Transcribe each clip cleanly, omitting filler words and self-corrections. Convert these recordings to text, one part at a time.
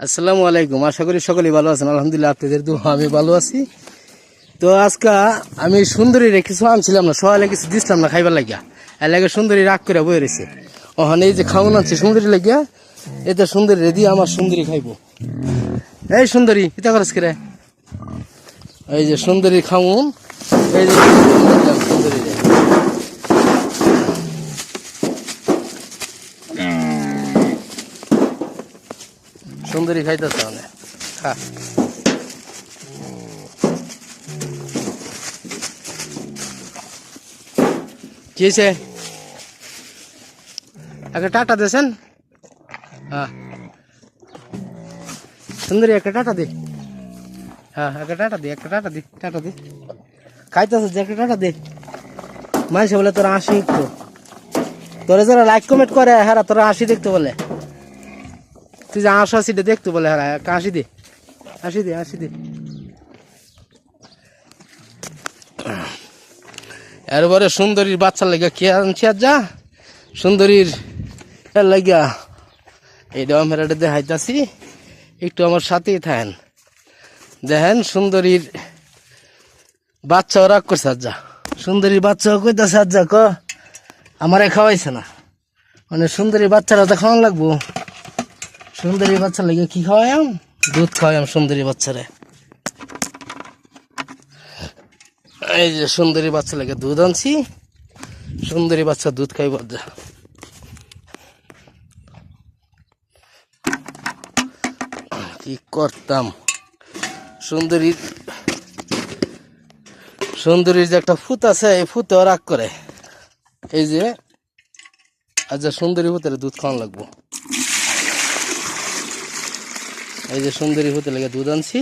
আসসালামু আলাইকুম। আশা করি সকলেই ভালো আছেন। আলহামদুলিল্লাহ, আপনাদের দোয়া আমি ভালো আছি। তো আজকে আমি সুন্দরী কিছু আনছিলাম না, সকালে কিছু দিছিলাম না খাইবার লাগিয়া, এর লাগে সুন্দরী রাগ করে বয়ে রয়েছে। ওখানে এই যে খাওয়ান আনছে সুন্দরী লাগিয়া, এতে সুন্দরী রেডি আমার সুন্দরী খাইব। এই সুন্দরী ইতা করস করে, এই যে সুন্দরী খাউন, এই যে সুন্দরী সুন্দরী খাইতেছে অনেক। হ্যাঁ, কি হয়েছে? একটা টাটা দিয়েছেন? হ্যাঁ সুন্দরী একটা টাটা দে। হ্যাঁ একটা টাটা দে, একটা টাটা দে, টাটা দে। খাইতেছে যে একটা টাটা দে। মানুষ বলে তোরা হাসি একটু, তোরা যারা লাইক কমেন্ট করে হ্যাঁ তোরা হাসি দেখতে বলে, তুই যে হাসিটা দেখতে বলে হ্যাঁ একটা হাসি দে, হাসি দে, হাসি দে। এরপরে সুন্দরীর বাচ্চার লাগিয়া কে আনছি আর যা সুন্দরীর লাগিয়া এই ডেমাটা দেখাইতাছি, একটু আমার সাথেই থাকেন। দেখেন সুন্দরীর বাচ্চাও রাগ করছে আর যা, সুন্দরীর বাচ্চাও কইতাছে আর যা ক আমারে খাওয়াইছে না, মানে সুন্দরীর বাচ্চারা তো খাওয়ান লাগবো। সুন্দরী বাচ্চার লাগে কি খাওয়াইম? দুধ খাওয়াইম সুন্দরী বাচ্চারে। এই যে সুন্দরী বাচ্চা লাগে দুধ আনছি, সুন্দরী বাচ্চা দুধ খাইব। যা কি করতাম, সুন্দরীর যে একটা ফুত আছে, এই ফুতেও রাগ করে। এই যে আচ্ছা সুন্দরী ফুতের দুধ খাওয়ান লাগবো। এই যে সুন্দরী ফুতে লাগে দুধ আনছি,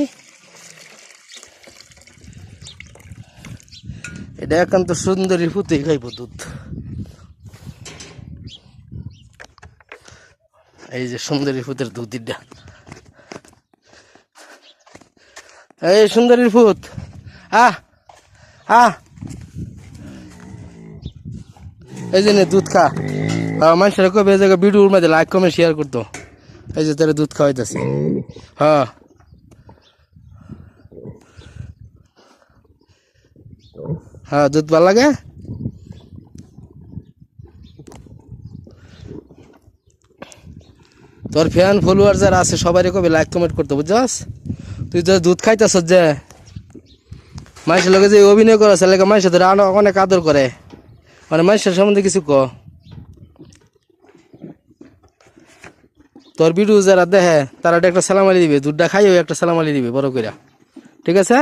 এটা একান্ত সুন্দরী ফুতেই খাইব দুধ। এই যে সুন্দরী ফুতের দুধ দিটা, এই সুন্দরীর ফুত আহ আহ এই যে দুধ খা। মানুষের কবে এই জায়গায় ভিডিওর মধ্যে লাইক কমেন্ট শেয়ার করতো। এই যে তারা দুধ খাওয়াইতেছে। হ্যাঁ হ্যাঁ দুধ ভালো লাগে। তোর ফ্যান ফলোয়ার যারা আছে সবাই কবে লাইক কমেন্ট করতো, বুঝছস? তুই যে দুধ খাইতেছ, যে মানুষের লোকে যে অভিনয় করা ছেলেকে মানুষের ধরে অনেক আদর করে, মানে মানুষের সম্বন্ধে কিছু ক। তোর ভিডিও যারা দেখে তারা একটা সালাম আলি দিবে, দুধটা খাইও একটা সালাম আলি দিবে বড় করে, ঠিক আছে?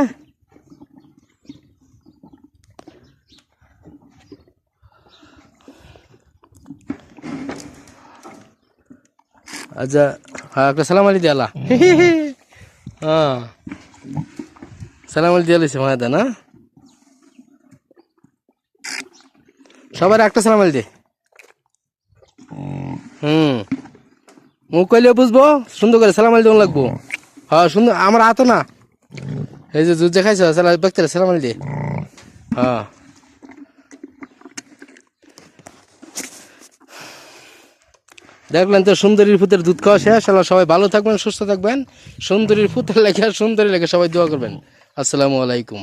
আচ্ছা হ্যাঁ একটা সালাম আলি দিয়ালা। হ্যাঁ সালাম আলি দিয়ালিছে মায়েদা না, সবার একটা সালাম আলি দে। মুখ কইলে বুঝবো, সুন্দর করে সালাম আলি দেওয়া লাগবো। হ্যাঁ সুন্দর, আমার হাতও না। এই যে দুধ যে খাইছ ব্যক্তিরা সালাম আলি দে। হ্যাঁ দেখলেন তো সুন্দরীর ফুতের দুধ খাওয়া শেষ। সবাই ভালো থাকবেন, সুস্থ থাকবেন। সুন্দরীর ফুতের লেগে, সুন্দরী লেগে সবাই দোয়া করবেন। আসসালামু আলাইকুম।